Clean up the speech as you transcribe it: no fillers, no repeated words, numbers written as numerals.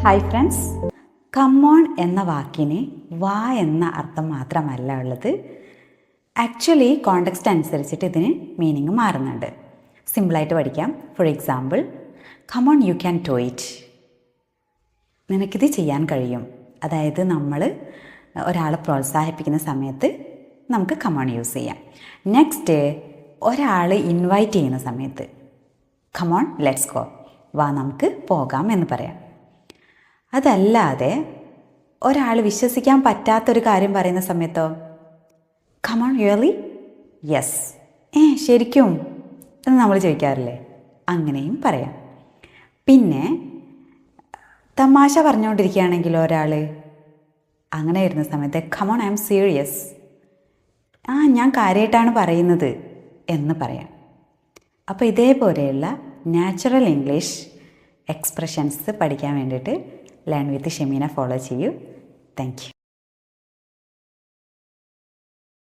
Hi friends, come on എന്ന വാക്കിന് വാ എന്ന അർത്ഥം മാത്രമല്ല ഉള്ളത്. ആക്ച്വലി കോണ്ടെക്സ്റ്റ് അനുസരിച്ചിട്ട് ഇതിന് മീനിങ് മാറുന്നുണ്ട്. സിമ്പിളായിട്ട് പഠിക്കാം. For example, come on you can do it. നിനക്കിത് ചെയ്യാൻ കഴിയും. അതായത് നമ്മൾ ഒരാളെ പ്രോത്സാഹിപ്പിക്കുന്ന സമയത്ത് നമുക്ക് കമ്മോൺ യൂസ് ചെയ്യാം. നെക്സ്റ്റ്, ഒരാൾ ഇൻവൈറ്റ് ചെയ്യുന്ന സമയത്ത് കമ്മോൺ ലെറ്റ്സ് ഗോ, വാ നമുക്ക് പോകാം എന്ന് പറയാം. അതല്ലാതെ ഒരാൾ വിശ്വസിക്കാൻ പറ്റാത്തൊരു കാര്യം പറയുന്ന സമയത്തോ കമോൺ റിയലി, യെസ്, ശരിക്കും എന്ന് നമ്മൾ ചോദിക്കാറില്ലേ, അങ്ങനെയും പറയാം. പിന്നെ തമാശ പറഞ്ഞുകൊണ്ടിരിക്കുകയാണെങ്കിലോ ഒരാൾ, അങ്ങനെ വരുന്ന സമയത്ത് കമോൺ ഐ എം സീരിയസ്, ഞാൻ കാര്യമായിട്ടാണ് പറയുന്നത് എന്ന് പറയാം. അപ്പോൾ ഇതേപോലെയുള്ള നാച്ചുറൽ ഇംഗ്ലീഷ് എക്സ്പ്രഷൻസ് പഠിക്കാൻ വേണ്ടിയിട്ട് ലേൺ വിത്ത് ഷെമീന ഫോളോ ചെയ്യൂ. Thank you.